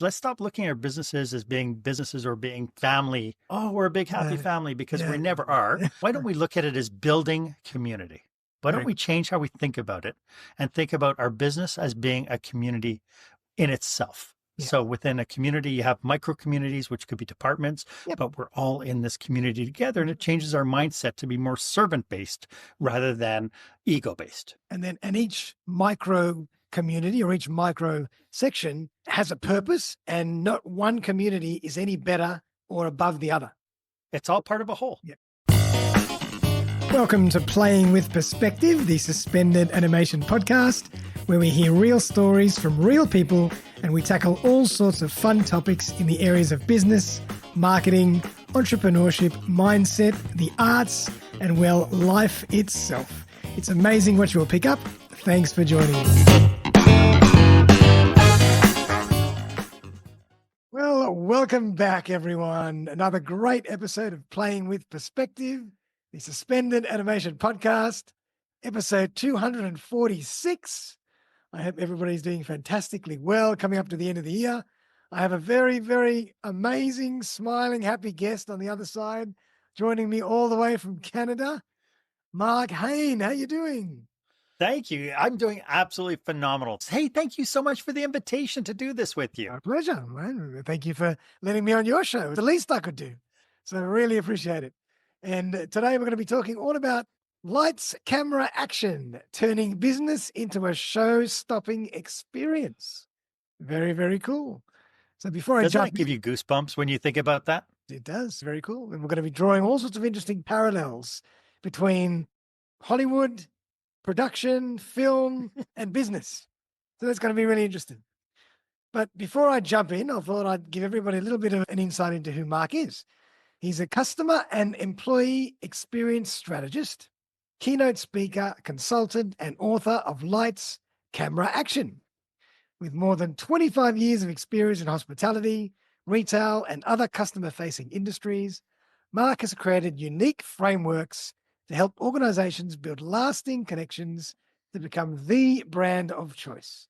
Let's stop looking at our businesses as being businesses or being family. Oh, we're a big happy family because we never are. Why don't we look at it as building community? Why don't we change how we think about it and think about our business as being a community in itself? Yeah. So within a community, you have micro communities, which could be departments, but we're all in this community together. And it changes our mindset to be more servant-based rather than ego-based. And each micro community or each micro section has a purpose, and not one community is any better or above the other. It's all part of a whole. Yeah. Welcome to Playing with Perspective, the suspended animation podcast, where we hear real stories from real people and we tackle all sorts of fun topics in the areas of business, marketing, entrepreneurship, mindset, the arts, and, well, life itself. It's amazing what you will pick up. Thanks for joining us. Well, welcome back, everyone. Another great episode of Playing with Perspective, the suspended animation podcast, episode 246. I hope everybody's doing fantastically well coming up to the end of the year. I have a very, very amazing, smiling, happy guest on the other side, joining me all the way from Canada, Marc Haine. How you doing? Thank you. I'm doing absolutely phenomenal. Hey, thank you so much for the invitation to do this with you. My pleasure, man. Thank you for letting me on your show. It's the least I could do. So I really appreciate it. And today we're going to be talking all about lights, camera, action, turning business into a show-stopping experience. Very, very cool. So before Doesn't that give you goosebumps when you think about that? It does. Very cool. And we're going to be drawing all sorts of interesting parallels between Hollywood, production, film, and business. So that's going to be really interesting. But before I jump in, I thought I'd give everybody a little bit of an insight into who Marc is. He's a customer and employee experience strategist, keynote speaker, consultant, and author of Lights, Camera, Action. With more than 25 years of experience in hospitality, retail, and other customer-facing industries, Marc has created unique frameworks to help organizations build lasting connections to become the brand of choice.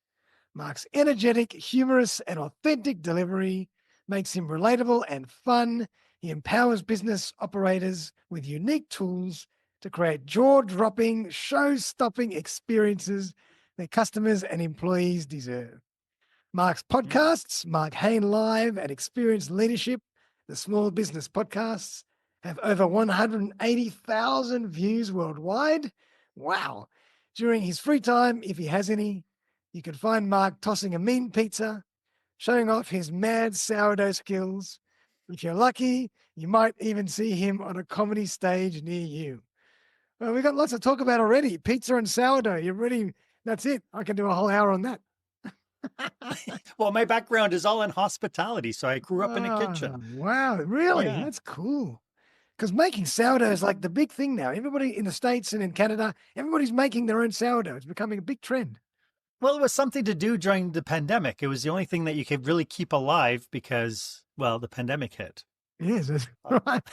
Marc's energetic, humorous, and authentic delivery makes him relatable and fun. He empowers business operators with unique tools to create jaw-dropping, show-stopping experiences that customers and employees deserve. Marc's podcasts, Marc Haine Live and Experience Leadership, the small business podcasts, have over 180,000 views worldwide. Wow. During his free time, if he has any, you can find Marc tossing a mean pizza, showing off his mad sourdough skills. If you're lucky, you might even see him on a comedy stage near you. Well, we've got lots to talk about already. Pizza and sourdough. You're ready. That's it. I can do a whole hour on that. Well, my background is all in hospitality, so I grew up in a kitchen. Wow, really? Yeah. That's cool. Because making sourdough is like the big thing now. Everybody in the States and in Canada, everybody's making their own sourdough. It's becoming a big trend. Well, it was something to do during the pandemic. It was the only thing that you could really keep alive because, well, the pandemic hit. Yes, that's right.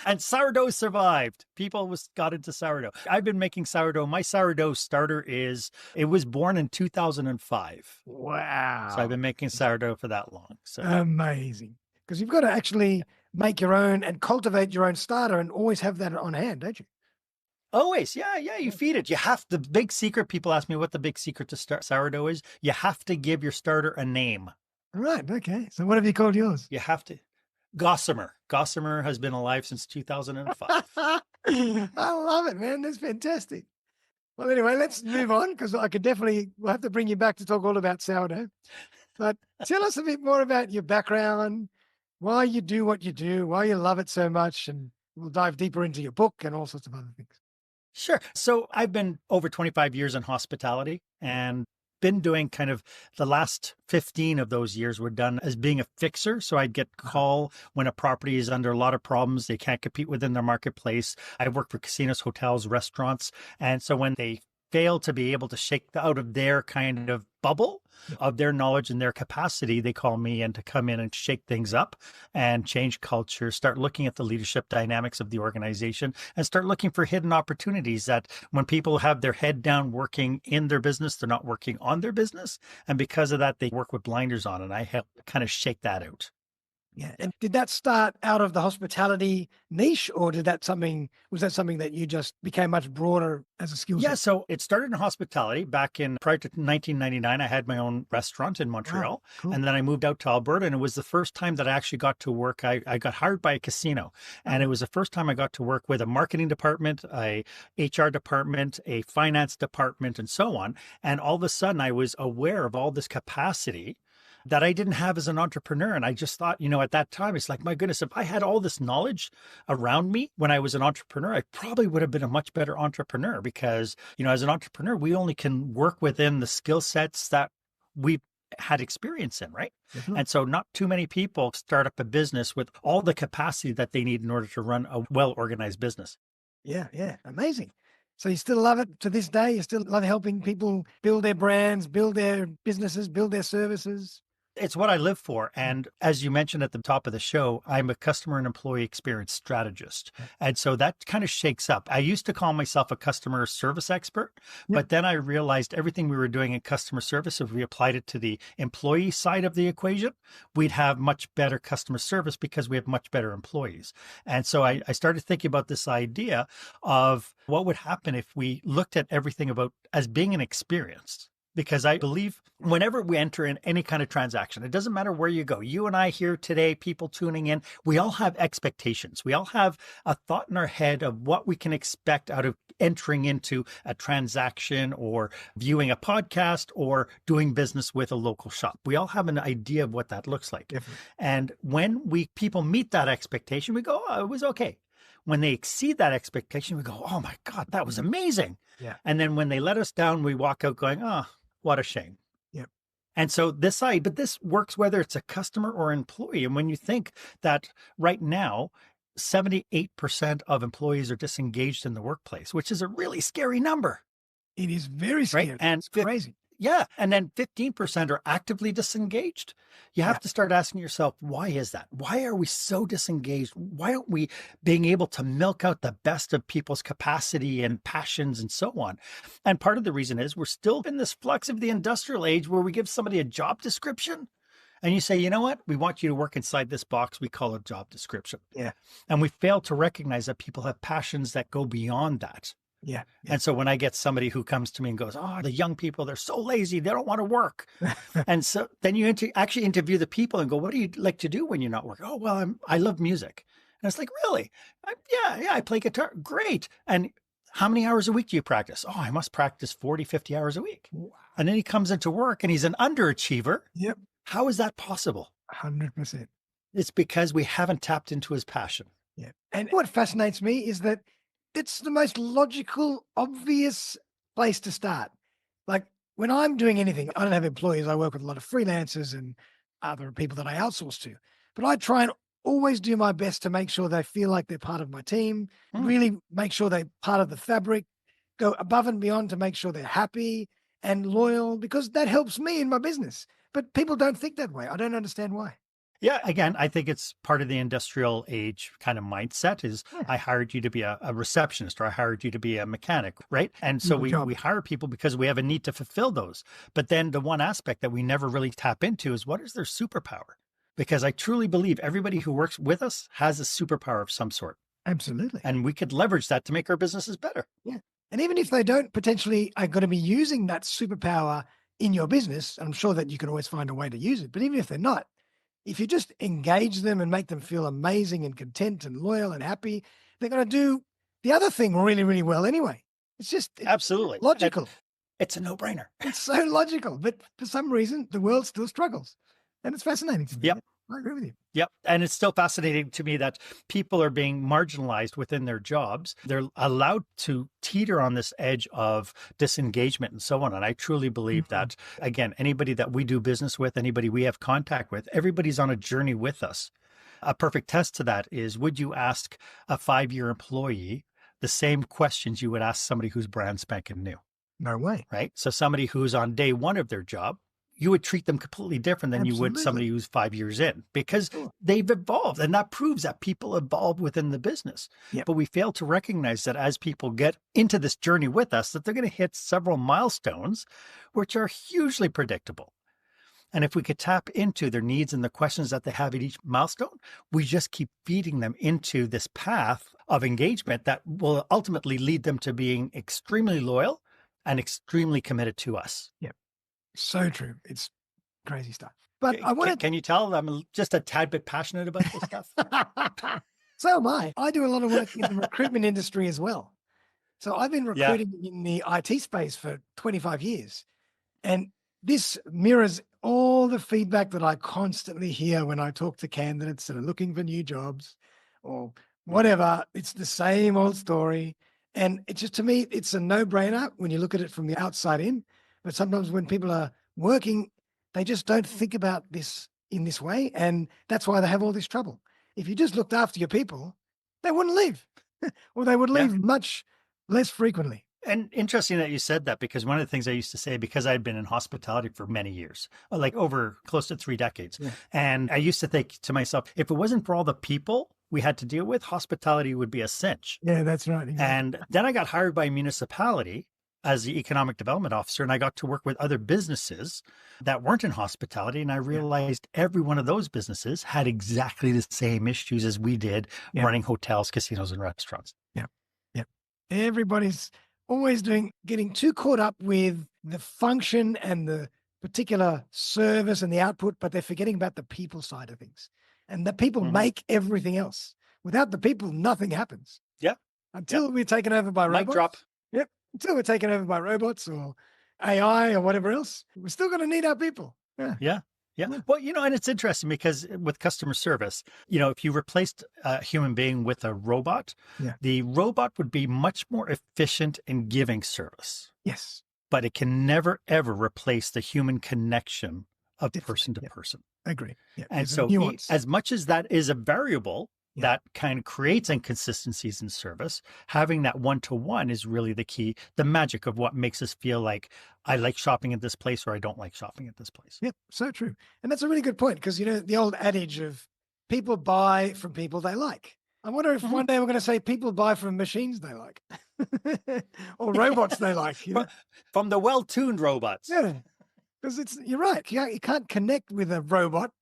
And sourdough survived. People got into sourdough. I've been making sourdough. My sourdough starter it was born in 2005. Wow. So I've been making sourdough for that long. So amazing. Because you've got to actually make your own and cultivate your own starter and always have that on hand, don't you? Always. Yeah. You feed it. The big secret, people ask me what the big secret to start sourdough is. You have to give your starter a name. Right. Okay. So what have you called yours? You have to. Gossamer. Gossamer has been alive since 2005. I love it, man. That's fantastic. Well, anyway, let's move on because we'll have to bring you back to talk all about sourdough. But tell us a bit more about your background, why you do what you do, why you love it so much, and we'll dive deeper into your book and all sorts of other things. Sure. So I've been over 25 years in hospitality and been doing kind of the last 15 of those years were done as being a fixer. So I'd get call when a property is under a lot of problems. They can't compete within their marketplace. I work for casinos, hotels, restaurants. And so when they fail to be able to shake out of their kind of bubble Yeah. of their knowledge and their capacity, they call me in to come in and shake things up and change culture, start looking at the leadership dynamics of the organization, and start looking for hidden opportunities that when people have their head down working in their business, they're not working on their business. And because of that, they work with blinders on. And I help kind of shake that out. Yeah. And did that start out of the hospitality niche, or was that something that you just became much broader as a skill set? Yeah, so it started in hospitality back in prior to 1999. I had my own restaurant in Montreal, Wow, cool. and then I moved out to Alberta, and it was the first time that I actually got to work. I got hired by a casino, and it was the first time I got to work with a marketing department, a HR department, a finance department, and so on. And all of a sudden, I was aware of all this capacity that I didn't have as an entrepreneur. And I just thought, at that time, it's like, my goodness, if I had all this knowledge around me when I was an entrepreneur, I probably would have been a much better entrepreneur because, as an entrepreneur, we only can work within the skill sets that we had experience in, right? Mm-hmm. And so not too many people start up a business with all the capacity that they need in order to run a well-organized business. Yeah, yeah. Amazing. So you still love it to this day? You still love helping people build their brands, build their businesses, build their services? It's what I live for. And as you mentioned at the top of the show, I'm a customer and employee experience strategist. And so that kind of shakes up. I used to call myself a customer service expert, but then I realized everything we were doing in customer service, if we applied it to the employee side of the equation, we'd have much better customer service because we have much better employees. And so I started thinking about this idea of what would happen if we looked at everything about as being an experience. Because I believe whenever we enter in any kind of transaction, it doesn't matter where you go. You and I here today, people tuning in, we all have expectations. We all have a thought in our head of what we can expect out of entering into a transaction or viewing a podcast or doing business with a local shop. We all have an idea of what that looks like. Definitely. And when people meet that expectation, we go, oh, it was okay. When they exceed that expectation, we go, oh my God, that was amazing. Yeah. And then when they let us down, we walk out going, oh, what a shame. Yep. And so this works whether it's a customer or employee. And when you think that right now, 78% of employees are disengaged in the workplace, which is a really scary number. It is very scary. Right? And it's crazy. Yeah. And then 15% are actively disengaged. You have to start asking yourself, why is that? Why are we so disengaged? Why aren't we being able to milk out the best of people's capacity and passions and so on? And part of the reason is we're still in this flux of the industrial age where we give somebody a job description and you say, you know what? We want you to work inside this box we call a job description. Yeah. And we fail to recognize that people have passions that go beyond that. Yeah. And so when I get somebody who comes to me and goes, oh, the young people, they're so lazy, they don't want to work. And so then you actually interview the people and go, what do you like to do when you're not working? Oh, well, I love music. And it's like, really? Yeah, I play guitar. Great. And how many hours a week do you practice? Oh, I must practice 40, 50 hours a week. Wow. And then he comes into work and he's an underachiever. Yep. How is that possible? 100%. It's because we haven't tapped into his passion. Yeah. And what fascinates me is that it's the most logical, obvious place to start. Like when I'm doing anything, I don't have employees. I work with a lot of freelancers and other people that I outsource to. But I try and always do my best to make sure they feel like they're part of my team, really make sure they're part of the fabric, go above and beyond to make sure they're happy and loyal, because that helps me in my business. But people don't think that way. I don't understand why. Yeah, again, I think it's part of the industrial age kind of mindset is I hired you to be a receptionist or I hired you to be a mechanic, right? And so we hire people because we have a need to fulfill those. But then the one aspect that we never really tap into is what is their superpower? Because I truly believe everybody who works with us has a superpower of some sort. Absolutely. And we could leverage that to make our businesses better. Yeah. And even if they don't potentially are going to be using that superpower in your business, I'm sure that you can always find a way to use it. But even if they're not, if you just engage them and make them feel amazing and content and loyal and happy, they're going to do the other thing really, really well anyway. It's just absolutely logical. It's a no-brainer. It's so logical. But for some reason, the world still struggles. And it's fascinating to me. Yep. I agree with you. Yep. And it's still fascinating to me that people are being marginalized within their jobs. They're allowed to teeter on this edge of disengagement and so on. And I truly believe that, again, anybody that we do business with, anybody we have contact with, everybody's on a journey with us. A perfect test to that is, would you ask a 5-year employee the same questions you would ask somebody who's brand spanking new? No way. right? So somebody who's on day one of their job, you would treat them completely different than you would somebody Absolutely. who's 5 years in, because Sure. they've evolved. And that proves that people evolve within the business. Yep. But we fail to recognize that as people get into this journey with us, that they're going to hit several milestones, which are hugely predictable. And if we could tap into their needs and the questions that they have at each milestone, we just keep feeding them into this path of engagement that will ultimately lead them to being extremely loyal and extremely committed to us. Yep. So true. It's crazy stuff. But I wanted. Can you tell I'm just a tad bit passionate about this stuff? So am I. I do a lot of work in the recruitment industry as well. So I've been Yeah. recruiting in the IT space for 25 years. And this mirrors all the feedback that I constantly hear when I talk to candidates that are looking for new jobs or whatever. It's the same old story. And it's just, to me, it's a no-brainer when you look at it from the outside in. But sometimes when people are working, they just don't think about this in this way. And that's why they have all this trouble. If you just looked after your people, they wouldn't leave, or they would leave much less frequently. And interesting that you said that, because one of the things I used to say, because I'd been in hospitality for many years, like over close to 3 decades. Yeah. And I used to think to myself, if it wasn't for all the people we had to deal with, hospitality would be a cinch. Yeah, that's right. Exactly. And then I got hired by a municipality as the economic development officer, and I got to work with other businesses that weren't in hospitality. And I realized every one of those businesses had exactly the same issues as we did running hotels, casinos, and restaurants. Yeah. Yeah. Everybody's always getting too caught up with the function and the particular service and the output, but they're forgetting about the people side of things. And the people make everything else. Without the people, nothing happens. Yeah. Until we're taken over by robots. Mic drop. Yep. Until we're taken over by robots or AI or whatever else, we're still going to need our people. Yeah. Yeah. Yeah. Well, and it's interesting because with customer service, if you replaced a human being with a robot, the robot would be much more efficient in giving service. Yes. But it can never, ever replace the human connection of person to person. I agree. Yeah. And so as much as that is a variable that kind of creates inconsistencies in service, having that one-to-one is really the key, the magic of what makes us feel like I like shopping at this place or I don't like shopping at this place. Yep, so true. And that's a really good point, because, the old adage of people buy from people they like. I wonder if one day we're going to say people buy from machines they like or robots they like. From the well-tuned robots. Yeah, because you're right. You can't connect with a robot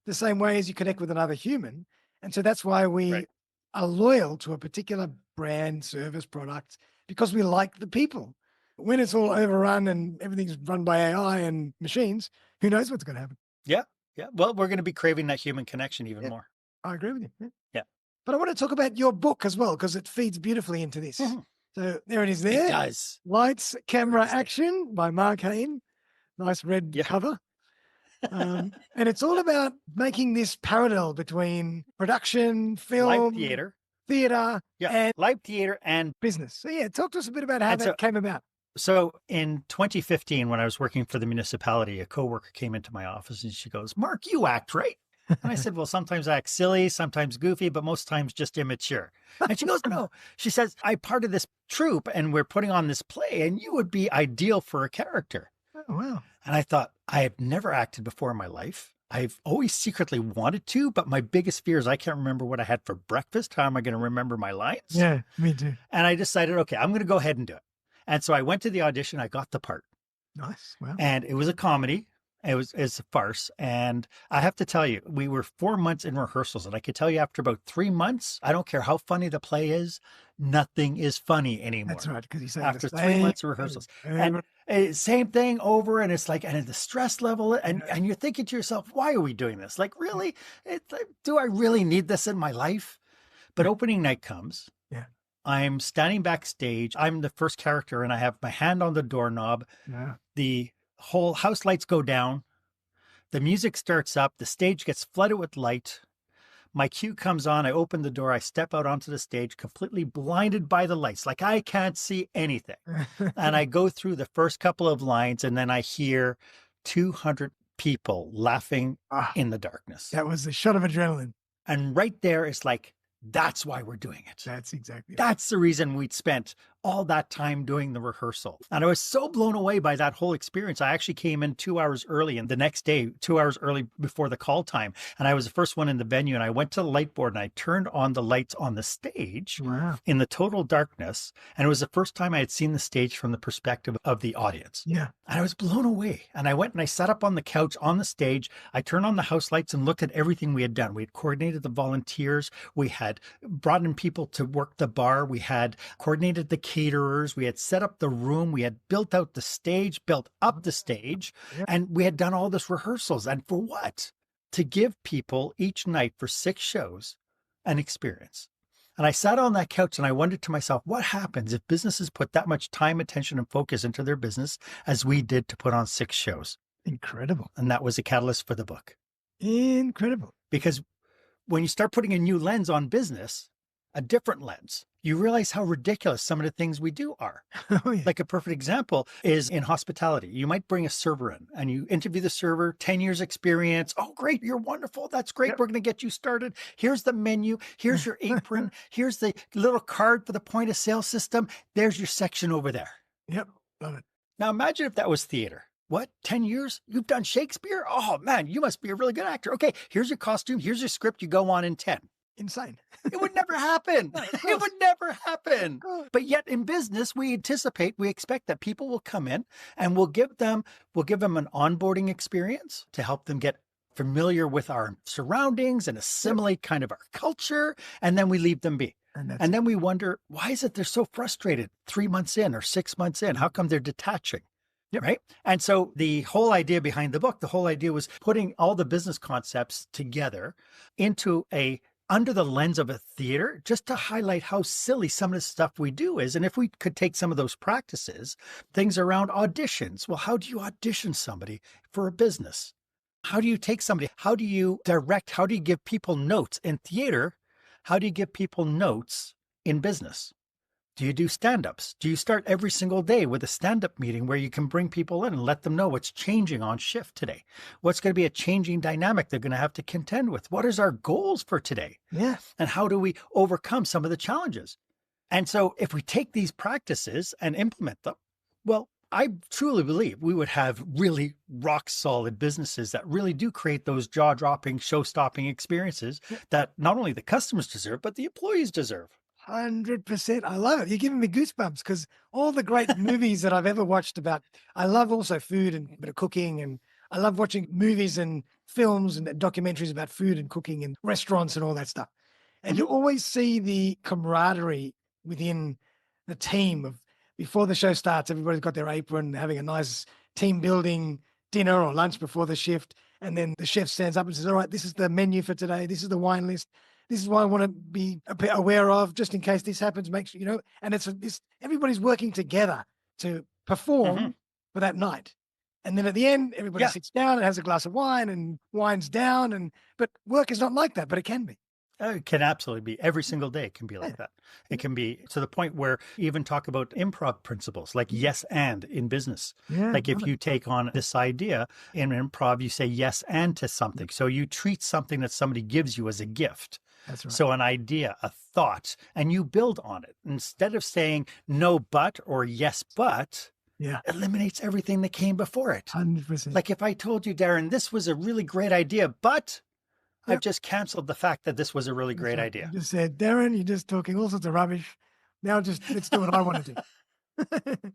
the same way as you connect with another human. And so that's why we are loyal to a particular brand, service, product, because we like the people. When it's all overrun and everything's run by AI and machines, who knows what's going to happen? Yeah. Yeah. Well, we're going to be craving that human connection even more. I agree with you. Yeah. But I want to talk about your book as well, because it feeds beautifully into this. So there it is there. It does. Lights, Camera, Action by Marc Haine. Nice red cover. And it's all about making this parallel between production, film, live theater, and live theater and business. So talk to us a bit about how that came about. So in 2015, when I was working for the municipality, a coworker came into my office and she goes, "Mark, you act, right?" And I said, "Well, sometimes I act silly, sometimes goofy, but most times just immature." And she goes, "No." She says, "I'm part of this troupe and we're putting on this play and you would be ideal for a character." Oh, wow. And I thought, I have never acted before in my life. I've always secretly wanted to, but my biggest fear is I can't remember what I had for breakfast. How am I going to remember my lines? Yeah, me too. And I decided, okay, I'm going to go ahead and do it. And so I went to the audition. I got the part. Nice. Wow. And it was a comedy. It's a farce. And I have to tell you, we were 4 months in rehearsals. And I could tell you after about 3 months, I don't care how funny the play is, nothing is funny anymore. That's right. Because you said after 3 months of rehearsals. And same thing over. And it's like, and the stress level, and you're thinking to yourself, why are we doing this? Like, really? Do I really need this in my life? But opening night comes. Yeah. I'm standing backstage. I'm the first character and I have my hand on the doorknob. Yeah. The whole house lights go down. The music starts up. The stage gets flooded with light. My cue comes on. I open the door. I step out onto the stage, completely blinded by the lights. Like I can't see anything. And I go through the first couple of lines and then I hear 200 people laughing in the darkness. That was a shot of adrenaline. And right there, it's like, that's why we're doing it. That's exactly. That's the reason we'd spent all that time doing the rehearsal. And I was so blown away by that whole experience. I actually came in 2 hours early, and the next day, 2 hours early before the call time. And I was the first one in the venue, and I went to the light board and I turned on the lights on the stage in the total darkness. And it was the first time I had seen the stage from the perspective of the audience. Yeah. And I was blown away. And I went and I sat up on the couch on the stage. I turned on the house lights and looked at everything we had done. We had coordinated the volunteers. We had brought in people to work the bar. We had coordinated the caterers. We had set up the room. We had built out the stage, built up the stage, and we had done all this rehearsals. And for what? To give people each night for 6 shows an experience. And I sat on that couch and I wondered to myself, what happens if businesses put that much time, attention, and focus into their business as we did to put on 6 shows? Incredible. And that was a catalyst for the book. Incredible. Because when you start putting a new lens on business, a different lens, you realize how ridiculous some of the things we do are. Oh, yeah. Like a perfect example is in hospitality. You might bring a server in and you interview the server, 10 years experience. Oh, great. You're wonderful. That's great. Yep. We're going to get you started. Here's the menu. Here's your apron. Here's the little card for the point of sale system. There's your section over there. Yep. Love it. Now imagine if that was theater. What? 10 years? You've done Shakespeare? Oh man, you must be a really good actor. Okay, here's your costume. Here's your script. You go on in 10. Insane. It would never happen. It would never happen. But yet in business, we expect that people will come in and we'll give them an onboarding experience to help them get familiar with our surroundings and assimilate kind of our culture. And then we leave them be. And then we wonder, why is it they're so frustrated 3 months in or 6 months in? How come they're detaching? Yep. Right. And so the whole idea behind the book, the whole idea was putting all the business concepts together into under the lens of a theater, just to highlight how silly some of the stuff we do is. And if we could take some of those practices, things around auditions. Well, how do you audition somebody for a business? How do you take somebody? How do you direct? How do you give people notes in theater? How do you give people notes in business? Do you do stand-ups? Do you start every single day with a stand-up meeting where you can bring people in and let them know what's changing on shift today? What's going to be a changing dynamic they're going to have to contend with? What is our goals for today? Yeah. And how do we overcome some of the challenges? And so if we take these practices and implement them, well, I truly believe we would have really rock solid businesses that really do create those jaw-dropping, show-stopping experiences that not only the customers deserve, but the employees deserve. 100%. I love it. You're giving me goosebumps because all the great movies that I've ever watched I love also food and a bit of cooking, and I love watching movies and films and documentaries about food and cooking and restaurants and all that stuff. And you always see the camaraderie within the team of before the show starts, everybody's got their apron, having a nice team building dinner or lunch before the shift. And then the chef stands up and says, all right, this is the menu for today. This is the wine list. This is what I want to be aware of just in case this happens. Make sure, and everybody's working together to perform for that night. And then at the end, everybody sits down and has a glass of wine and winds down. But work is not like that, but it can be. It can absolutely be. Every single day it can be like that. It can be to the point where you even talk about improv principles like yes and in business. Yeah, like if you take on this idea in improv, you say yes and to something. So you treat something that somebody gives you as a gift. That's right. So an idea, a thought, and you build on it. Instead of saying no, but or yes, but, eliminates everything that came before it. 100%. Like if I told you, Darren, this was a really great idea, but I've just canceled the fact that this was a really great idea. You just said, Darren, you're just talking all sorts of rubbish. Now let's do what I want to do.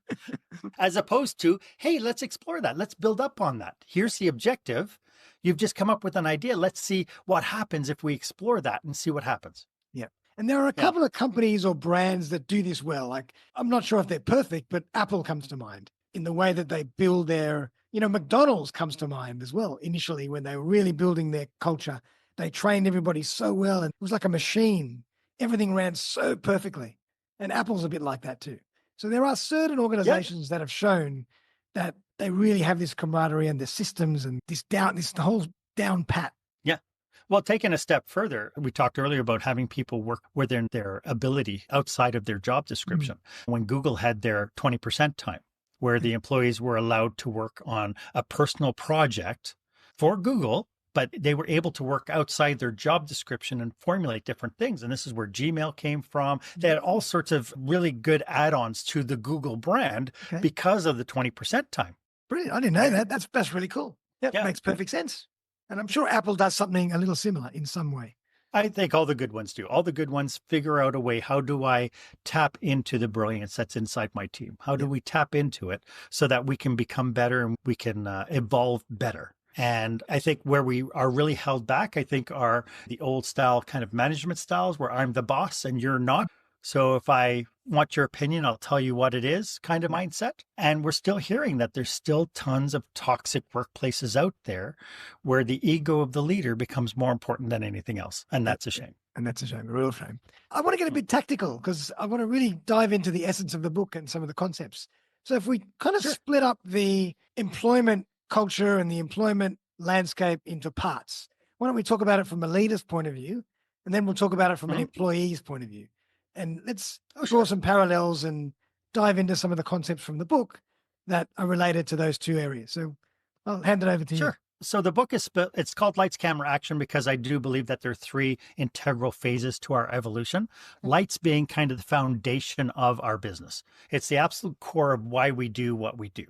As opposed to, hey, let's explore that. Let's build up on that. Here's the objective. You've just come up with an idea. Let's see what happens if we explore that and see what happens. Yeah. And there are a couple of companies or brands that do this well. Like, I'm not sure if they're perfect, but Apple comes to mind in the way that they build their, McDonald's comes to mind as well. Initially, when they were really building their culture, they trained everybody so well. And it was like a machine. Everything ran so perfectly. And Apple's a bit like that too. So there are certain organizations that have shown that they really have this camaraderie and the systems and the whole down pat. Yeah. Well, taking a step further, we talked earlier about having people work within their ability outside of their job description. When Google had their 20% time, where the employees were allowed to work on a personal project for Google, but they were able to work outside their job description and formulate different things. And this is where Gmail came from. They had all sorts of really good add-ons to the Google brand because of the 20% time. Brilliant. I didn't know that. That's really cool. Yep, Yeah. makes perfect sense. And I'm sure Apple does something a little similar in some way. I think all the good ones do. All the good ones figure out a way. How do I tap into the brilliance that's inside my team? How do we tap into it so that we can become better and we can evolve better? And I think where we are really held back, I think, are the old style kind of management styles where I'm the boss and you're not. So if I want your opinion, I'll tell you what it is kind of mindset. And we're still hearing that there's still tons of toxic workplaces out there where the ego of the leader becomes more important than anything else. And that's a shame. And that's a shame, a real shame. I want to get a bit tactical because I want to really dive into the essence of the book and some of the concepts. So if we kind of split up the employment culture and the employment landscape into parts, why don't we talk about it from a leader's point of view, and then we'll talk about it from an employee's point of view. And let's draw some parallels and dive into some of the concepts from the book that are related to those two areas. So I'll hand it over to you. So the book it's called Lights, Camera, Action because I do believe that there are three integral phases to our evolution. Lights being kind of the foundation of our business. It's the absolute core of why we do what we do.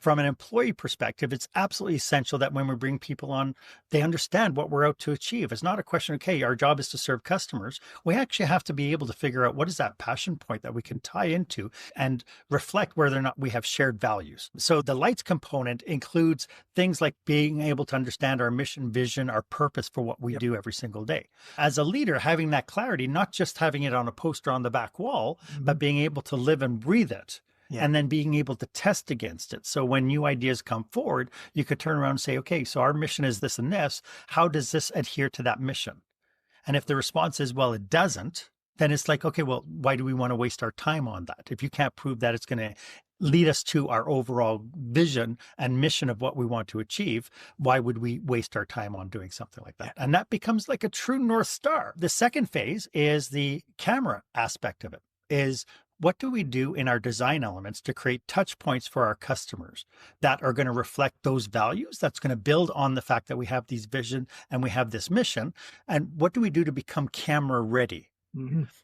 From an employee perspective, it's absolutely essential that when we bring people on, they understand what we're out to achieve. It's not a question of, okay, our job is to serve customers. We actually have to be able to figure out what is that passion point that we can tie into and reflect whether or not we have shared values. So the lights component includes things like being able to understand our mission, vision, our purpose for what we do every single day. As a leader, having that clarity, not just having it on a poster on the back wall, but being able to live and breathe it. And then being able to test against it. So when new ideas come forward, you could turn around and say, okay, so our mission is this and this. How does this adhere to that mission? And if the response is, well, it doesn't, then it's like, okay, well, why do we want to waste our time on that? If you can't prove that it's going to lead us to our overall vision and mission of what we want to achieve, why would we waste our time on doing something like that? And that becomes like a true North Star. The second phase is the camera aspect of it, is what do we do in our design elements to create touch points for our customers that are going to reflect those values? That's going to build on the fact that we have these vision and we have this mission. And what do we do to become camera ready?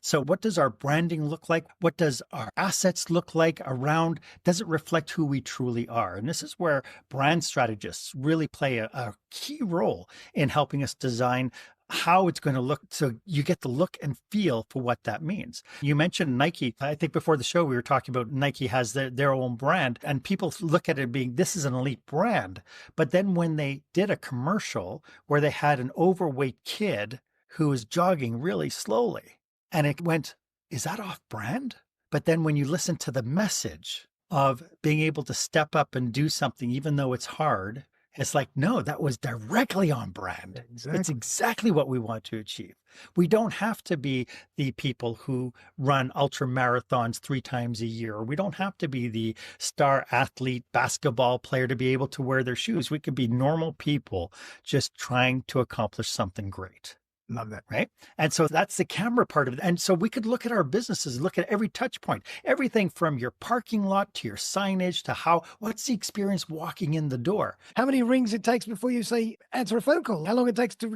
So what does our branding look like? What does our assets look like around? Does it reflect who we truly are? And this is where brand strategists really play a key role in helping us design how it's going to look. So you get the look and feel for what that means. You mentioned Nike. I think before the show, we were talking about Nike has their own brand and people look at it being, this is an elite brand. But then when they did a commercial where they had an overweight kid who was jogging really slowly and it went, is that off brand? But then when you listen to the message of being able to step up and do something, even though it's hard, it's like, no, that was directly on brand. It's exactly what we want to achieve. We don't have to be the people who run ultra marathons 3 times a year. We don't have to be the star athlete basketball player to be able to wear their shoes. We could be normal people just trying to accomplish something great. Love that. Right. And so that's the camera part of it. And so we could look at our businesses, look at every touch point, everything from your parking lot to your signage to what's the experience walking in the door? How many rings it takes before you say, answer a phone call? How long it takes to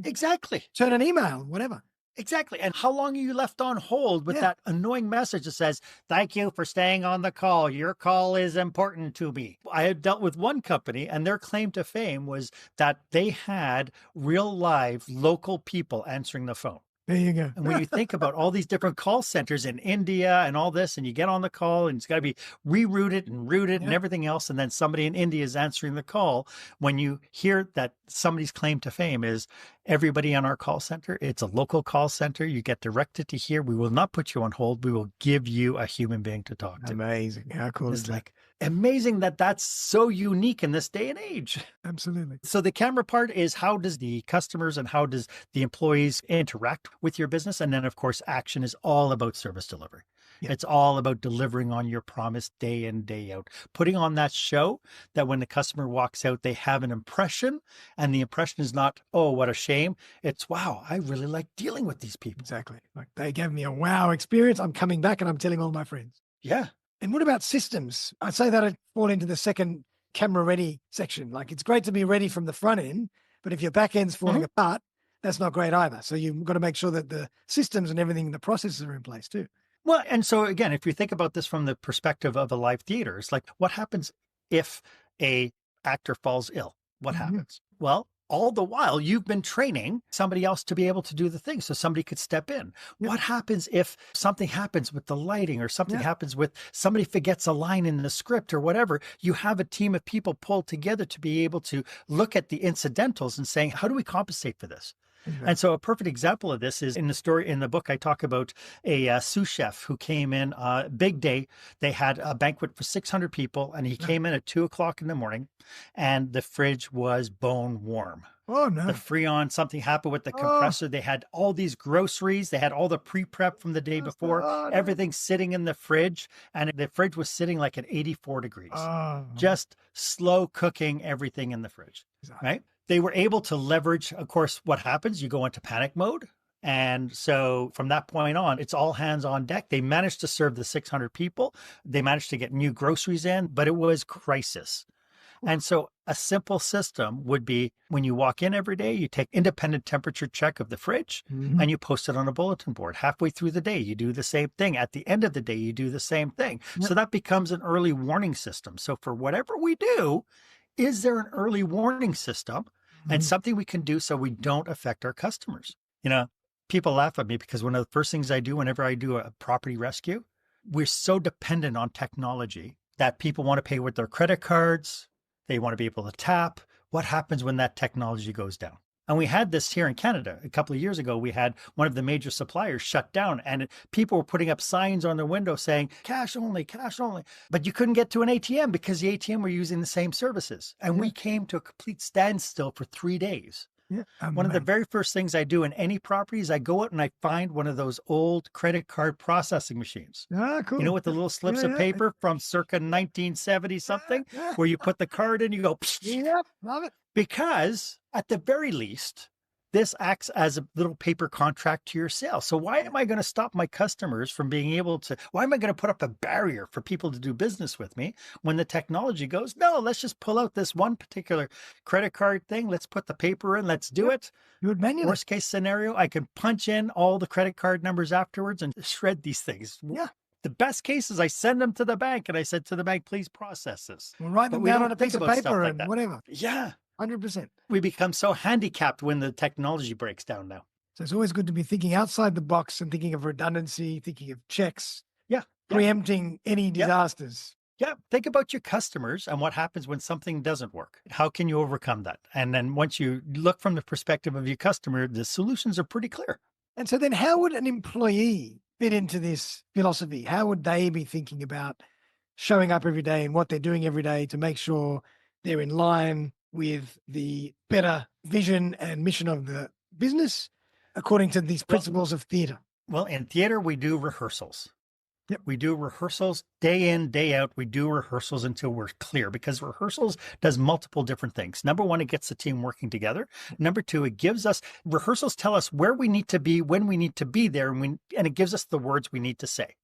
turn an email, whatever. Exactly. And how long are you left on hold with that annoying message that says, thank you for staying on the call. Your call is important to me. I had dealt with one company and their claim to fame was that they had real live local people answering the phone. There you go. And when you think about all these different call centers in India and all this, and you get on the call and it's got to be rerouted and routed and everything else, and then somebody in India is answering the call, when you hear that somebody's claim to fame is everybody on our call center, it's a local call center, you get directed to here, we will not put you on hold, we will give you a human being to talk to. Amazing. How cool is that? Like amazing that that's so unique in this day and age. Absolutely. So the camera part is how does the customers and how does the employees interact with your business? And then of course, action is all about service delivery. It's all about delivering on your promise day in, day out, putting on that show that when the customer walks out, they have an impression and the impression is not, oh, what a shame. It's, wow, I really like dealing with these people. Exactly. Like they gave me a wow experience. I'm coming back and I'm telling all my friends. Yeah. And what about systems? I'd say that I'd fall into the second camera ready section. Like it's great to be ready from the front end, But if your back end's falling apart, that's not great either. So you've got to make sure that the systems and everything, the processes are in place too. Well, and so again, if you think about this from the perspective of a live theater, it's like, what happens if a actor falls ill? What happens? Well, all the while you've been training somebody else to be able to do the thing so somebody could step in. What happens if something happens with the lighting or something happens with somebody forgets a line in the script or whatever? You have a team of people pulled together to be able to look at the incidentals and saying, how do we compensate for this? And so a perfect example of this is in the story in the book, I talk about a sous chef who came in, big day. They had a banquet for 600 people and he came in at 2:00 in the morning and the fridge was bone warm. Oh, no. The Freon, something happened with the compressor. They had all these groceries. They had all the pre-prep from the day before, everything sitting in the fridge. And the fridge was sitting like at 84 degrees, just slow cooking everything in the fridge, right? They were able to leverage, of course, what happens, you go into panic mode. And so from that point on, it's all hands on deck. They managed to serve the 600 people. They managed to get new groceries in, but it was crisis. And so a simple system would be when you walk in every day, you take independent temperature check of the fridge and you post it on a bulletin board. Halfway through the day, you do the same thing. At the end of the day, you do the same thing. So that becomes an early warning system. So for whatever we do, is there an early warning system and something we can do so we don't affect our customers? You know, people laugh at me because one of the first things I do whenever I do a property rescue, we're so dependent on technology that people want to pay with their credit cards. They want to be able to tap. What happens when that technology goes down? And we had this here in Canada a couple of years ago. We had one of the major suppliers shut down and people were putting up signs on their window saying cash only, cash only. But you couldn't get to an ATM because the ATM were using the same services. And we came to a complete standstill for 3 days. One of the very first things I do in any property is I go out and I find one of those old credit card processing machines. Cool. You know, with the little slips of paper from circa 1970 something, where you put the card in, you go, love it. Because at the very least, this acts as a little paper contract to your sale. So why am I going to stop my customers from being able to, why am I going to put up a barrier for people to do business with me when the technology goes, no, let's just pull out this one particular credit card thing. Let's put the paper in. Let's do it. You would manually. Worst case scenario, I can punch in all the credit card numbers afterwards and shred these things. The best case is I send them to the bank and I said to the bank, please process this. We'll write them down on a piece of paper and whatever. 100%. We become so handicapped when the technology breaks down now. So it's always good to be thinking outside the box and thinking of redundancy, thinking of checks, preempting any disasters. Think about your customers and what happens when something doesn't work. How can you overcome that? And then once you look from the perspective of your customer, the solutions are pretty clear. And so then how would an employee fit into this philosophy? How would they be thinking about showing up every day and what they're doing every day to make sure they're in line with the better vision and mission of the business according to these principles of theater? Well, in theater, we do rehearsals. We do rehearsals day in, day out. We do rehearsals until we're clear because rehearsals does multiple different things. Number one, it gets the team working together. Number two, it gives us, rehearsals tell us where we need to be, when we need to be there, and it gives us the words we need to say.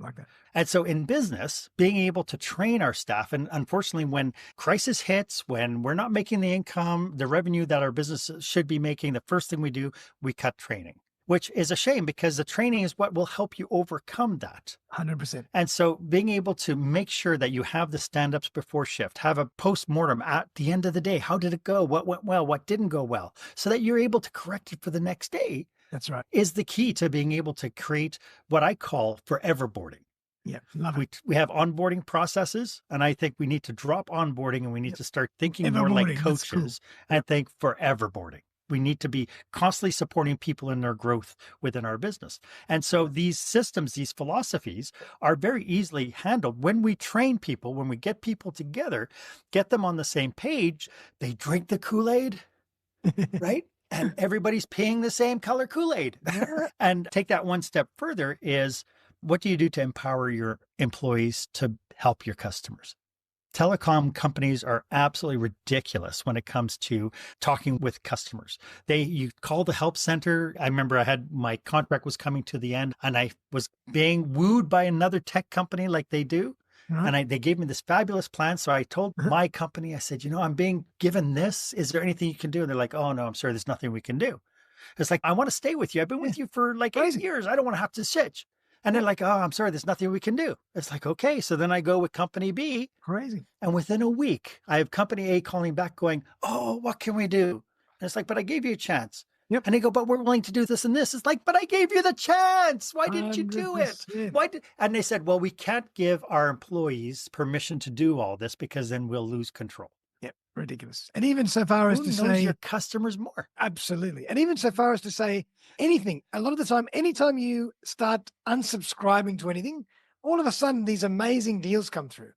Like that. And so in business, being able to train our staff, and unfortunately, when crisis hits, when we're not making the income, the revenue that our business should be making, the first thing we do, we cut training, which is a shame because the training is what will help you overcome that. 100%. And so being able to make sure that you have the stand-ups before shift, have a post-mortem at the end of the day. How did it go? What went well? What didn't go well? So that you're able to correct it for the next day. That's right. Is the key to being able to create what I call forever boarding. Love it. We have onboarding processes, and I think we need to drop onboarding and we need to start thinking more like coaches and think forever boarding. We need to be constantly supporting people in their growth within our business. And so these systems, these philosophies are very easily handled when we train people, when we get people together, get them on the same page, they drink the Kool-Aid, right? And everybody's peeing the same color Kool-Aid. And take that one step further is, what do you do to empower your employees to help your customers? Telecom companies are absolutely ridiculous when it comes to talking with customers. You call the help center. I remember my contract was coming to the end and I was being wooed by another tech company like they do. Right. They gave me this fabulous plan. So I told Uh-huh. my company, I said, I'm being given this. Is there anything you can do? And they're like, oh, no, I'm sorry. There's nothing we can do. It's like, I want to stay with you. I've been Yeah. with you for like 8 Crazy. years. I don't want to have to switch. And Yeah. they're like, oh, I'm sorry. There's nothing we can do. It's like, okay. So then I go with company B. Crazy. And within a week, I have company A calling back going, oh, what can we do? And it's like, but I gave you a chance. Yep. And they go, but we're willing to do this and this. It's like, but I gave you the chance. Why didn't you do it? 100%. Why did? And they said, well, we can't give our employees permission to do all this because then we'll lose control. Yep. Ridiculous. And even so far as Who to knows your say, customers more? absolutely. And even so far as to say anything, a lot of the time, anytime you start unsubscribing to anything, all of a sudden these amazing deals come through.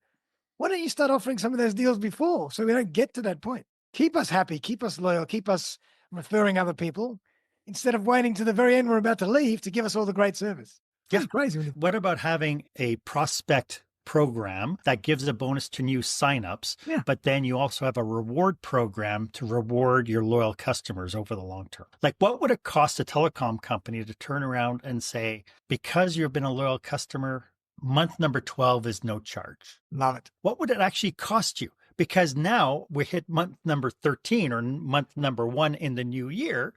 Why don't you start offering some of those deals before so we don't get to that point? Keep us happy, keep us loyal, keep us referring other people instead of waiting to the very end we're about to leave to give us all the great service. It's crazy. What about having a prospect program that gives a bonus to new signups, but then you also have a reward program to reward your loyal customers over the long term? Like, what would it cost a telecom company to turn around and say, because you've been a loyal customer, month number 12 is no charge? Love it. What would it actually cost you? Because now we hit month number 13 or month number 1 in the new year,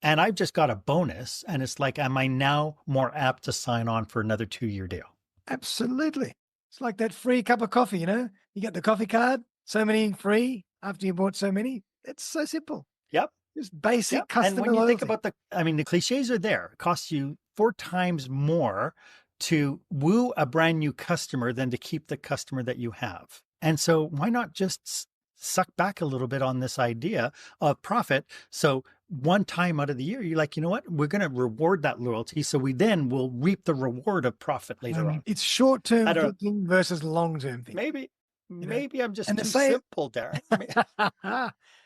and I've just got a bonus. And it's like, am I now more apt to sign on for another 2-year deal? Absolutely. It's like that free cup of coffee, you get the coffee card, so many free after you bought so many. It's so simple. Yep. Just basic customer And when you loyalty. think about the cliches are there. It costs you 4 times more to woo a brand new customer than to keep the customer that you have. And so why not just suck back a little bit on this idea of profit? So one time out of the year, you're like, you know what? We're going to reward that loyalty. So we then will reap the reward of profit later on. It's short-term thinking versus long-term thinking. Maybe I'm just and too simple, Darren.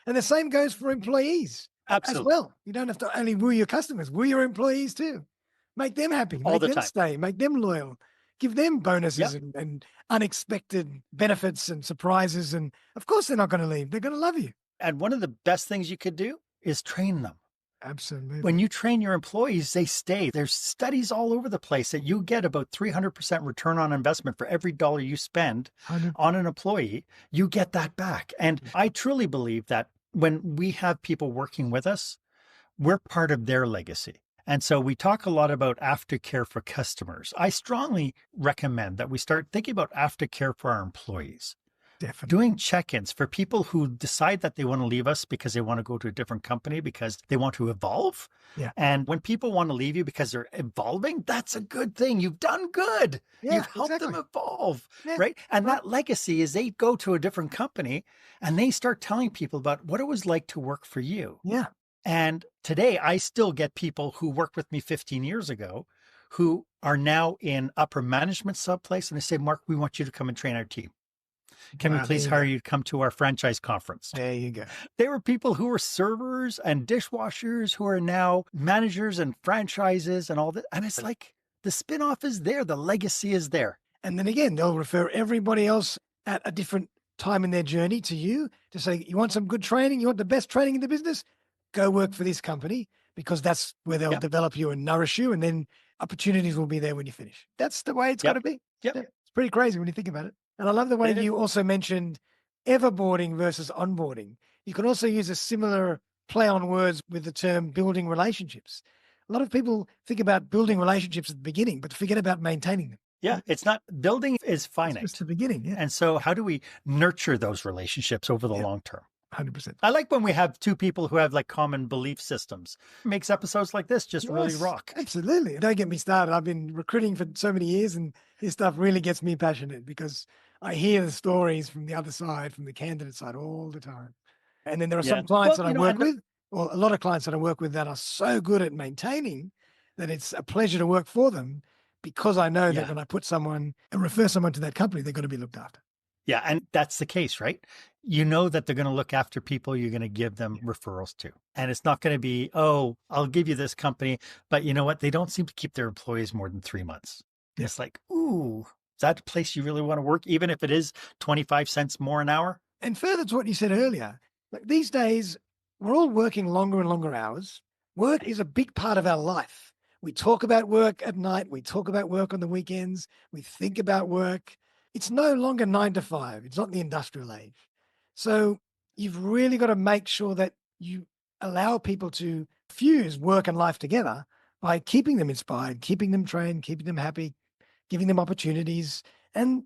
And the same goes for employees as well. You don't have to only woo your customers, woo your employees too. Make them happy, make them stay, make them loyal, give them bonuses and unexpected benefits and surprises. And of course, they're not going to leave. They're going to love you. And one of the best things you could do is train them. Absolutely. When you train your employees, they stay. There's studies all over the place that you get about 300% return on investment for every dollar you spend on an employee. You get that back. And I truly believe that when we have people working with us, we're part of their legacy. And so we talk a lot about aftercare for customers. I strongly recommend that we start thinking about aftercare for our employees. Definitely. Doing check-ins for people who decide that they want to leave us because they want to go to a different company because they want to evolve. Yeah. And when people want to leave you because they're evolving, that's a good thing. You've done good. Yeah, You've helped them evolve, right? And that legacy is they go to a different company and they start telling people about what it was like to work for you. Yeah. And today I still get people who worked with me 15 years ago who are now in upper management subplace. And they say, Mark, we want you to come and train our team. Can we please hire you to come to our franchise conference? There you go. There were people who were servers and dishwashers who are now managers and franchises and all that. And it's like the spinoff is there. The legacy is there. And then again, they'll refer everybody else at a different time in their journey to you to say, you want some good training? You want the best training in the business? Go work for this company because that's where they'll develop you and nourish you. And then opportunities will be there when you finish. That's the way it's got to be. Yep. It's pretty crazy when you think about it. And I love the way you also mentioned everboarding versus onboarding. You can also use a similar play on words with the term building relationships. A lot of people think about building relationships at the beginning, but forget about maintaining them. Yeah, it's not building is finite. It's just the beginning. Yeah. And so how do we nurture those relationships over the long term? 100%. I like when we have two people who have like common belief systems. It makes episodes like this just really rock. Absolutely. Don't get me started. I've been recruiting for so many years and this stuff really gets me passionate because I hear the stories from the other side, from the candidate side all the time. And then there are some clients that I work with, or a lot of clients that I work with that are so good at maintaining that it's a pleasure to work for them because I know that when I put someone and refer someone to that company, they're going to be looked after. Yeah. And that's the case, right? You know that they're going to look after people you're going to give them referrals to. And it's not going to be, oh, I'll give you this company. But you know what? They don't seem to keep their employees more than 3 months. Yeah. It's like, ooh, is that a place you really want to work, even if it is 25 cents more an hour? And further to what you said earlier, like these days, we're all working longer and longer hours. Work is a big part of our life. We talk about work at night. We talk about work on the weekends. We think about work. it's no longer 9 to 5. It's not the industrial age. So you've really got to make sure that you allow people to fuse work and life together by keeping them inspired, keeping them trained, keeping them happy, giving them opportunities, and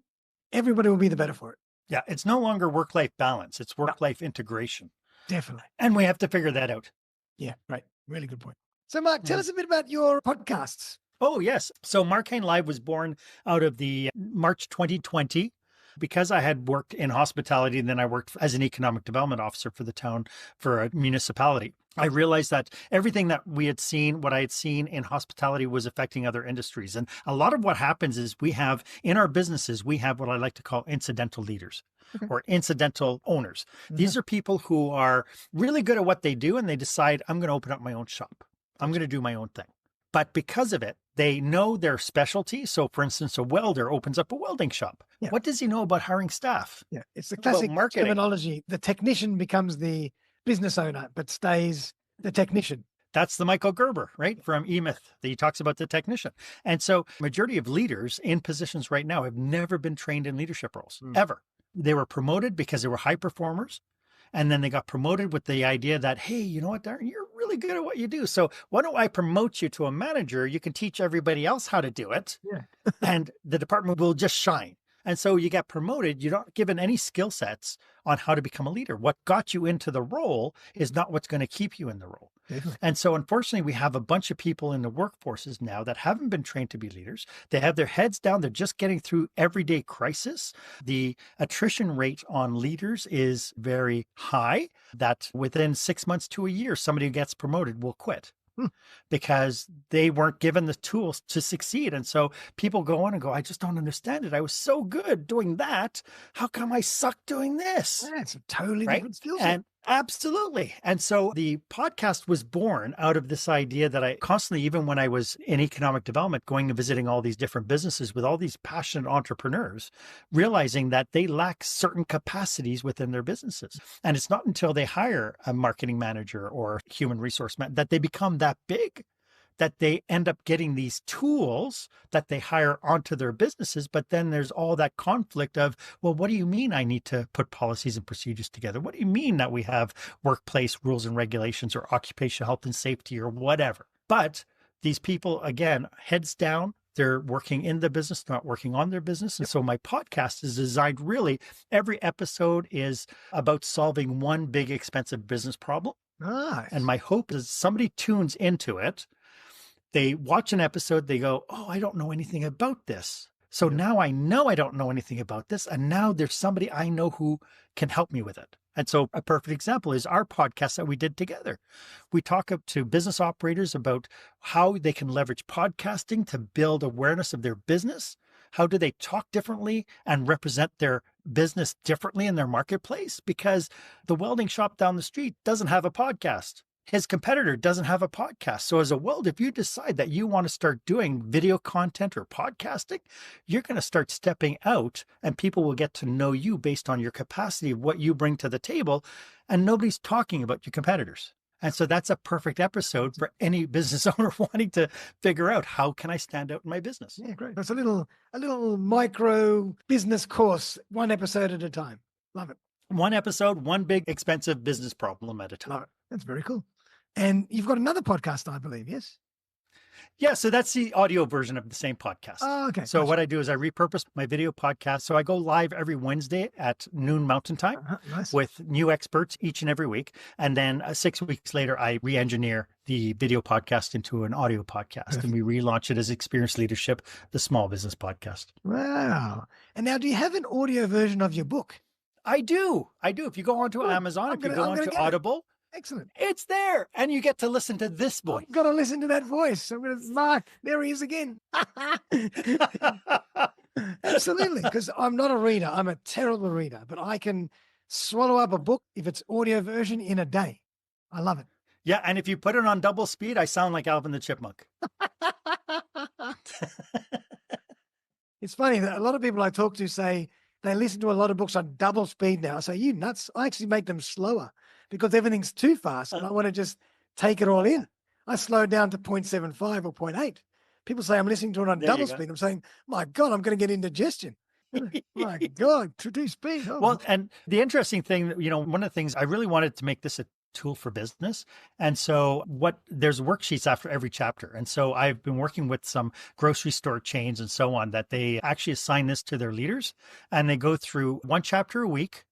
everybody will be the better for it. Yeah, it's no longer work-life balance. It's No, work-life integration. definitely. And we have to figure that out. Yeah, right. Really good point. So, Mark, tell Yeah. us a bit about your podcasts. Oh, yes. So Marc Haine Live was born out of the March 2020 because I had worked in hospitality and then I worked as an economic development officer for the town for a municipality. I realized that everything that we had seen, what I had seen in hospitality was affecting other industries. And a lot of what happens is we have in our businesses, we have what I like to call incidental leaders or incidental owners. These are people who are really good at what they do and they decide, I'm going to open up my own shop. I'm going to do my own thing. But because of it, they know their specialty. So, for instance, a welder opens up a welding shop. Yeah. What does he know about hiring staff? Yeah, it's the About classic marketing. terminology. The technician becomes the business owner, but stays the technician. That's the Michael Gerber, right? From E-Myth. He talks about the technician. And so majority of leaders in positions right now have never been trained in leadership roles, ever. They were promoted because they were high performers. And then they got promoted with the idea that, hey, you know what, Darren, you're really good at what you do. So why don't I promote you to a manager? You can teach everybody else how to do it. Yeah. And the department will just shine. And so you get promoted, you're not given any skill sets on how to become a leader. What got you into the role is not what's going to keep you in the role. Definitely. And so unfortunately, we have a bunch of people in the workforces now that haven't been trained to be leaders. They have their heads down. They're just getting through everyday crisis. The attrition rate on leaders is very high, that within 6 months to a year, somebody who gets promoted will quit. Because they weren't given the tools to succeed. And so people go on and go, I just don't understand it. I was so good doing that. How come I suck doing this? Yeah, it's a totally Right? different skill set. And absolutely. And so the podcast was born out of this idea that I constantly, even when I was in economic development, going and visiting all these different businesses with all these passionate entrepreneurs, realizing that they lack certain capacities within their businesses. And it's not until they hire a marketing manager or human resource man that they become that big, that they end up getting these tools that they hire onto their businesses. But then there's all that conflict of, well, what do you mean I need to put policies and procedures together? What do you mean that we have workplace rules and regulations or occupational health and safety or whatever? But these people, again, heads down, they're working in the business, not working on their business. And so my podcast is designed really, every episode is about solving one big expensive business problem. Nice. And my hope is somebody tunes into it. They watch an episode, they go, oh, I don't know anything about this. So now I know I don't know anything about this. And now there's somebody I know who can help me with it. And so a perfect example is our podcast that we did together. We talk up to business operators about how they can leverage podcasting to build awareness of their business. How do they talk differently and represent their business differently in their marketplace? Because the welding shop down the street doesn't have a podcast. His competitor doesn't have a podcast. So as a welder, if you decide that you want to start doing video content or podcasting, you're going to start stepping out and people will get to know you based on your capacity of what you bring to the table. And nobody's talking about your competitors. And so that's a perfect episode for any business owner wanting to figure out, how can I stand out in my business? Yeah, great. That's a little micro business course, one episode at a time. Love it. One episode, one big expensive business problem at a time. Love it. That's very cool. And you've got another podcast, I believe, yes? Yeah, so that's the audio version of the same podcast. Oh, okay. So what I do is I repurpose my video podcast. So I go live every Wednesday at noon Mountain Time Nice. with new experts each and every week. And then 6 weeks later, I re-engineer the video podcast into an audio podcast. And we relaunch it as Experience Leadership, the small business podcast. Wow. And now, do you have an audio version of your book? I do. If you go onto Good. Amazon, I'm if you gonna- go I'm gonna onto get it. Audible, Excellent. it's there. And you get to listen to this voice. I've got to listen to that voice. I'm going to, Mark, there he is again. Absolutely. Because I'm not a reader. I'm a terrible reader, but I can swallow up a book if it's audio version in a day. I love it. Yeah. And if you put it on double speed, I sound like Alvin the Chipmunk. It's funny that a lot of people I talk to say they listen to a lot of books on double speed now. So you nuts. I actually make them slower because everything's too fast and I want to just take it all in. I slow down to 0.75 or 0.8. People say I'm listening to it on There you double go. speed. I'm saying, my God, I'm going to get indigestion. My God, today's speed. Oh, Well, and the interesting thing, one of the things I really wanted to make this a tool for business. And so there's worksheets after every chapter. And so I've been working with some grocery store chains and so on that they actually assign this to their leaders and they go through one chapter a week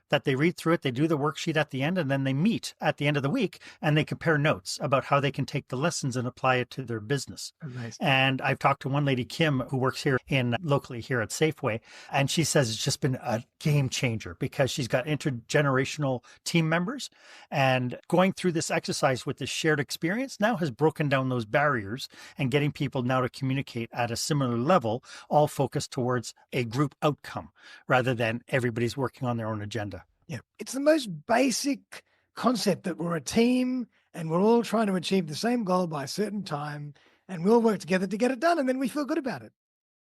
that they read through it, they do the worksheet at the end, and then they meet at the end of the week and they compare notes about how they can take the lessons and apply it to their business. amazing. And I've talked to one lady, Kim, who works here locally here at Safeway, and she says it's just been a game changer because she's got intergenerational team members, and going through this exercise with this shared experience now has broken down those barriers and getting people now to communicate at a similar level, all focused towards a group outcome rather than everybody's working on their own agenda. Yeah. It's the most basic concept that we're a team and we're all trying to achieve the same goal by a certain time and we'll work together to get it done. And then we feel good about it.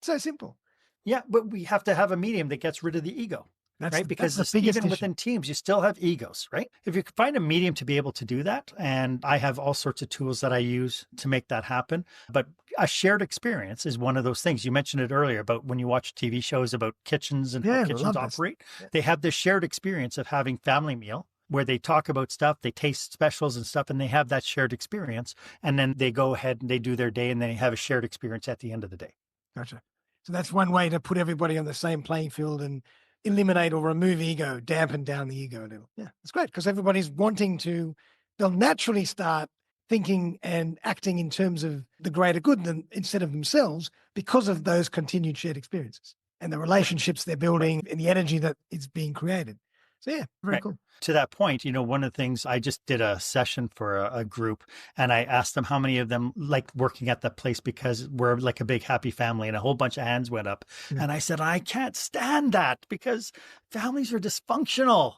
So simple. Yeah, but we have to have a medium that gets rid of the ego. Right? Because that's the biggest even issue. within teams, you still have egos, right? If you can find a medium to be able to do that, and I have all sorts of tools that I use to make that happen, but a shared experience is one of those things. You mentioned it earlier about when you watch TV shows about kitchens and how kitchens operate. Yeah. They have this shared experience of having family meal where they talk about stuff, they taste specials and stuff, and they have that shared experience. And then they go ahead and they do their day and then they have a shared experience at the end of the day. Gotcha. So that's one way to put everybody on the same playing field and eliminate or remove ego, dampen down the ego a little. Yeah, it's great because everybody's they'll naturally start thinking and acting in terms of the greater good instead of themselves because of those continued shared experiences and the relationships they're building and the energy that is being created. So yeah, very cool. To that point, one of the things I just did a session for a group and I asked them how many of them liked working at that place because we're like a big happy family and a whole bunch of hands went up. Yeah. And I said, I can't stand that because families are dysfunctional.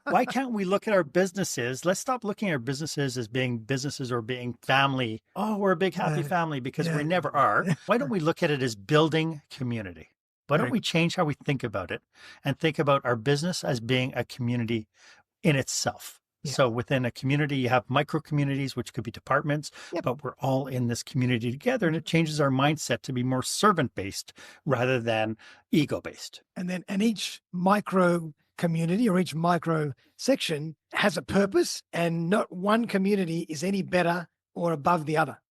Why can't we look at our businesses? Let's stop looking at our businesses as being businesses or being family. Oh, we're a big happy family because we never are. Why don't we look at it as building community? Why don't we change how we think about it and think about our business as being a community in itself? Yeah. So within a community, you have micro communities, which could be departments, but we're all in this community together. And it changes our mindset to be more servant-based rather than ego-based. And each micro community or each micro section has a purpose and not one community is any better or above the other.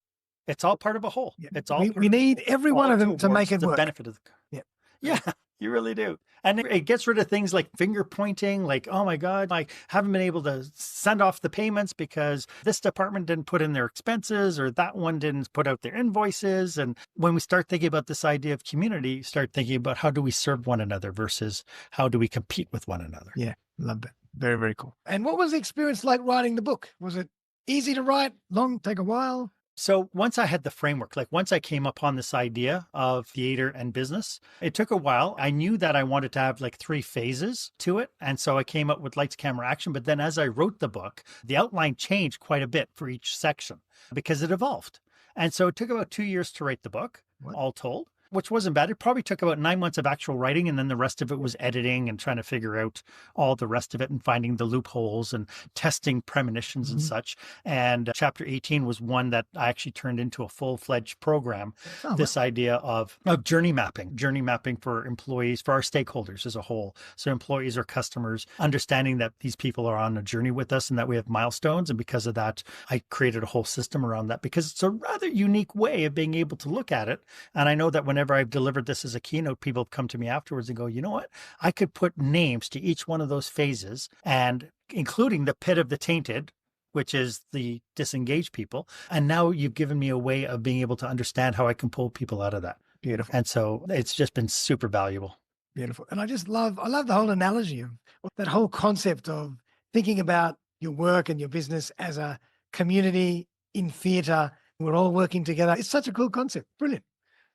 It's all part of a whole. Yeah. It's all we need every one of them to make it work. The benefit of the Yeah, you really do. And it gets rid of things like finger pointing, like, oh my God, I haven't been able to send off the payments because this department didn't put in their expenses or that one didn't put out their invoices. And when we start thinking about this idea of community, start thinking about how do we serve one another versus how do we compete with one another. Yeah, love that. Very, very cool. And what was the experience like writing the book? Was it easy to write, long, take a while? So once I had the framework, like once I came upon this idea of theater and business, it took a while. I knew that I wanted to have like 3 phases to it. And so I came up with lights, camera, action. But then as I wrote the book, the outline changed quite a bit for each section because it evolved. And so it took about 2 years to write the book, all told, which wasn't bad. It probably took about 9 months of actual writing. And then the rest of it was editing and trying to figure out all the rest of it and finding the loopholes and testing premonitions and such. And chapter 18 was one that I actually turned into a full-fledged program. This idea of journey mapping for employees, for our stakeholders as a whole. So employees or customers, understanding that these people are on a journey with us and that we have milestones. And because of that, I created a whole system around that because it's a rather unique way of being able to look at it. And I know that whenever I've delivered this as a keynote, people come to me afterwards and go, you know what? I could put names to each one of those phases and including the pit of the tainted, which is the disengaged people. And now you've given me a way of being able to understand how I can pull people out of that. Beautiful. And so it's just been super valuable. Beautiful. And I love the whole analogy of that whole concept of thinking about your work and your business as a community in theater. We're all working together. It's such a cool concept. Brilliant.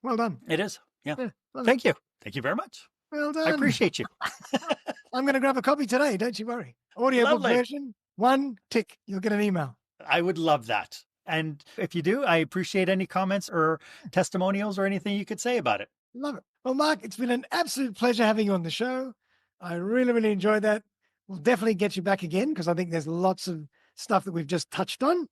Well done. It is. Yeah. Thank you. Thank you very much. Well done. I appreciate you. I'm going to grab a copy today. Don't you worry. Audiobook version, 1 tick. You'll get an email. I would love that. And if you do, I appreciate any comments or testimonials or anything you could say about it. Love it. Well, Marc, it's been an absolute pleasure having you on the show. I really, really enjoyed that. We'll definitely get you back again because I think there's lots of stuff that we've just touched on.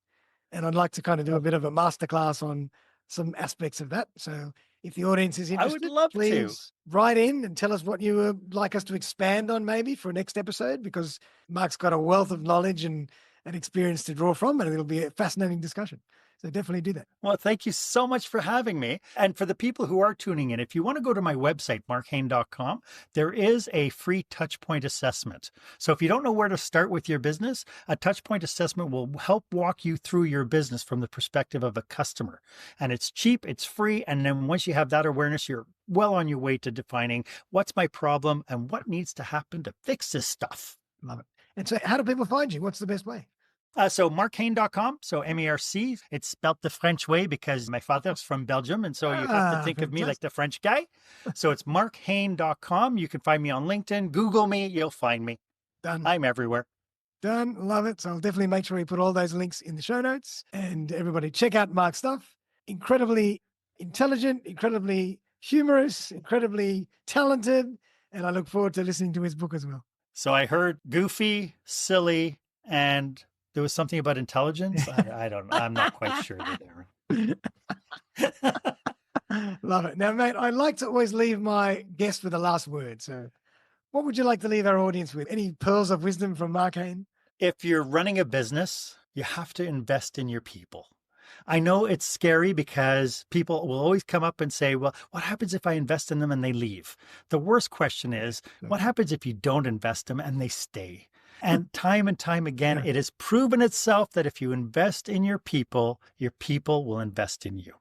And I'd like to kind of do a bit of a masterclass on some aspects of that. So if the audience is I would interested, love to. please write in and tell us what you would like us to expand on maybe for a next episode, because Marc's got a wealth of knowledge and experience to draw from, and it'll be a fascinating discussion. So definitely do that. Well, thank you so much for having me. And for the people who are tuning in, if you want to go to my website, marchaine.com, there is a free touchpoint assessment. So if you don't know where to start with your business, a touchpoint assessment will help walk you through your business from the perspective of a customer. And it's cheap, it's free. And then once you have that awareness, you're well on your way to defining what's my problem and what needs to happen to fix this stuff. Love it. And so how do people find you? What's the best way? So marchaine.com, so M-E-R-C, it's spelled the French way because my father's from Belgium. And so you have to think of me like the French guy. So it's marchaine.com. You can find me on LinkedIn. Google me. You'll find me. Done. I'm everywhere. Done. Love it. So I'll definitely make sure we put all those links in the show notes, and everybody check out Marc's stuff. Incredibly intelligent, incredibly humorous, incredibly talented. And I look forward to listening to his book as well. So I heard goofy, silly, and there was something about intelligence. I don't know. I'm not quite sure there. Love it. Now, mate, I like to always leave my guest with the last word. So what would you like to leave our audience with? Any pearls of wisdom from Marc Haine? If you're running a business, you have to invest in your people. I know it's scary because people will always come up and say, well, what happens if I invest in them and they leave? The worst question is, what happens if you don't invest in them and they stay? And time again, it has proven itself that if you invest in your people will invest in you.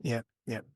Yeah,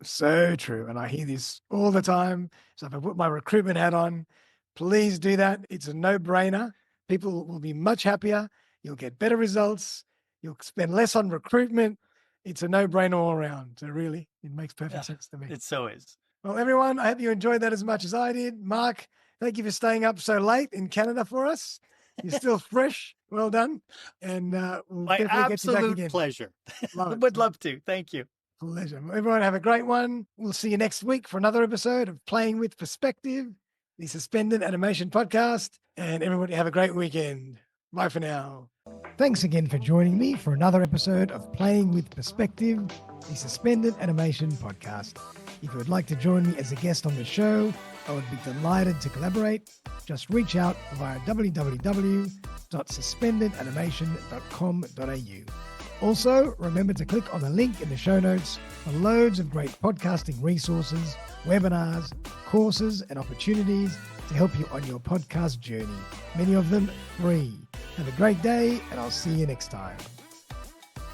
so true. And I hear this all the time. So if I put my recruitment hat on, please do that. It's a no-brainer. People will be much happier. You'll get better results. You'll spend less on recruitment. It's a no-brainer all around. So really, it makes perfect sense to me. It so is. Well, everyone, I hope you enjoyed that as much as I did. Marc, thank you for staying up so late in Canada for us. You're still fresh. Well done. And we'll My definitely get you back absolute again. pleasure. Love Would love to. Thank you. Pleasure. Well, everyone have a great one. We'll see you next week for another episode of Playing with Perspective, the Suspended Animation Podcast. And everybody have a great weekend. Bye for now. Thanks again for joining me for another episode of Playing with Perspective, the Suspended Animation Podcast. If you would like to join me as a guest on the show, I would be delighted to collaborate. Just reach out via www.suspendedanimation.com.au. Also, remember to click on the link in the show notes for loads of great podcasting resources, webinars, courses, and opportunities to help you on your podcast journey. Many of them free. Have a great day, and I'll see you next time.